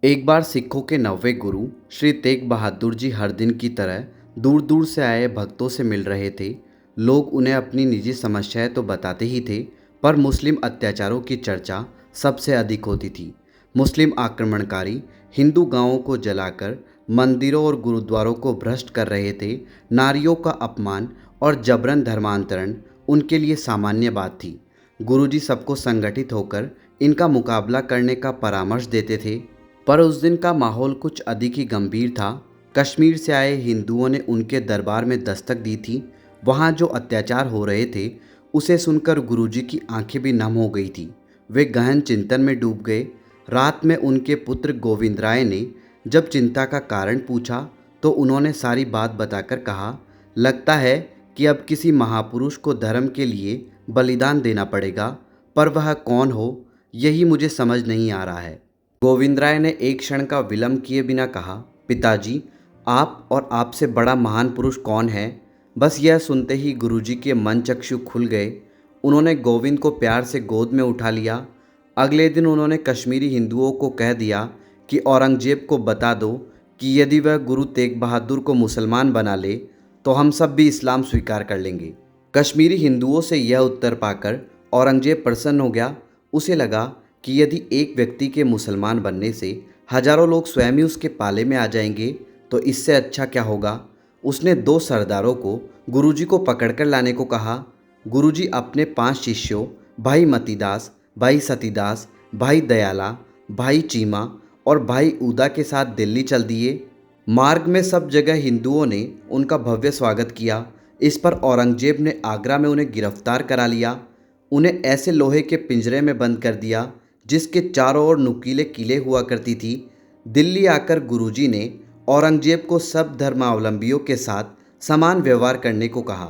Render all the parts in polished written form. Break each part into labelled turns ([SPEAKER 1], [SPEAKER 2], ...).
[SPEAKER 1] एक बार सिखों के 9वें गुरु श्री तेग बहादुर जी हर दिन की तरह दूर दूर से आए भक्तों से मिल रहे थे। लोग उन्हें अपनी निजी समस्याएं तो बताते ही थे, पर मुस्लिम अत्याचारों की चर्चा सबसे अधिक होती थी। मुस्लिम आक्रमणकारी हिंदू गांवों को जलाकर मंदिरों और गुरुद्वारों को भ्रष्ट कर रहे थे। नारियों का अपमान और जबरन धर्मांतरण उनके लिए सामान्य बात थी। गुरुजी सबको संगठित होकर इनका मुकाबला करने का परामर्श देते थे। पर उस दिन का माहौल कुछ अधिक ही गंभीर था। कश्मीर से आए हिंदुओं ने उनके दरबार में दस्तक दी थी। वहाँ जो अत्याचार हो रहे थे उसे सुनकर गुरुजी की आंखें भी नम हो गई थी। वे गहन चिंतन में डूब गए। रात में उनके पुत्र गोविंद राय ने जब चिंता का कारण पूछा तो उन्होंने सारी बात बताकर कहा, लगता है कि अब किसी महापुरुष को धर्म के लिए बलिदान देना पड़ेगा, पर वह कौन हो यही मुझे समझ नहीं आ रहा है। गोविंद राय ने एक क्षण का विलंब किए बिना कहा, पिताजी, आप और आपसे बड़ा महान पुरुष कौन है? बस यह सुनते ही गुरुजी के मन चक्षु खुल गए। उन्होंने गोविंद को प्यार से गोद में उठा लिया। अगले दिन उन्होंने कश्मीरी हिंदुओं को कह दिया कि औरंगजेब को बता दो कि यदि वह गुरु तेग बहादुर को मुसलमान बना ले तो हम सब भी इस्लाम स्वीकार कर लेंगे। कश्मीरी हिंदुओं से यह उत्तर पाकर औरंगजेब प्रसन्न हो गया। उसे लगा कि यदि एक व्यक्ति के मुसलमान बनने से हजारों लोग स्वयं ही उसके पाले में आ जाएंगे तो इससे अच्छा क्या होगा। उसने 2 सरदारों को गुरुजी को पकड़कर लाने को कहा। गुरुजी अपने 5 शिष्यों भाई मतीदास, भाई सतीदास, भाई दयाला, भाई चीमा और भाई उदा के साथ दिल्ली चल दिए। मार्ग में सब जगह हिंदुओं ने उनका भव्य स्वागत किया। इस पर औरंगजेब ने आगरा में उन्हें गिरफ्तार करा लिया। उन्हें ऐसे लोहे के पिंजरे में बंद कर दिया जिसके चारों ओर नुकीले किले हुआ करती थी। दिल्ली आकर गुरुजी ने औरंगजेब को सब धर्मावलंबियों के साथ समान व्यवहार करने को कहा,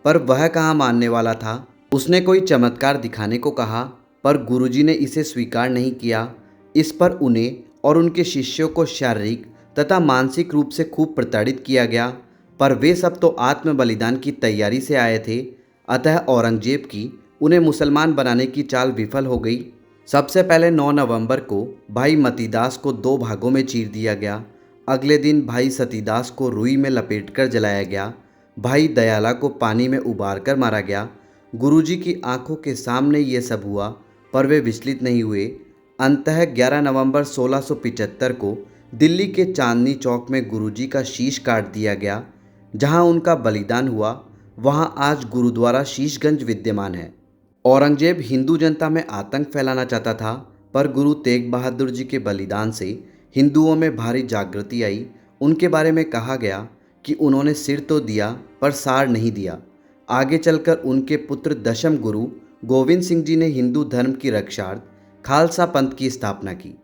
[SPEAKER 1] पर वह कहाँ मानने वाला था। उसने कोई चमत्कार दिखाने को कहा, पर गुरुजी ने इसे स्वीकार नहीं किया। इस पर उन्हें और उनके शिष्यों को शारीरिक तथा मानसिक रूप से खूब प्रताड़ित किया गया। पर वे सब तो आत्म बलिदान की तैयारी से आए थे, अतः औरंगजेब की उन्हें मुसलमान बनाने की चाल विफल हो गई। सबसे पहले 9 नवंबर को भाई मतीदास को 2 भागों में चीर दिया गया। अगले दिन भाई सतीदास को रुई में लपेटकर जलाया गया। भाई दयाला को पानी में उबालकर मारा गया। गुरुजी की आंखों के सामने ये सब हुआ, पर वे विचलित नहीं हुए। अंततः 11 नवंबर 1675 को दिल्ली के चांदनी चौक में गुरुजी का शीश काट दिया गया। जहां उनका बलिदान हुआ वहां आज गुरुद्वारा शीशगंज विद्यमान है। औरंगजेब हिंदू जनता में आतंक फैलाना चाहता था, पर गुरु तेग बहादुर जी के बलिदान से हिंदुओं में भारी जागृति आई। उनके बारे में कहा गया कि उन्होंने सिर तो दिया पर सार नहीं दिया। आगे चलकर उनके पुत्र दशम गुरु गोविंद सिंह जी ने हिंदू धर्म की रक्षार्थ खालसा पंथ की स्थापना की।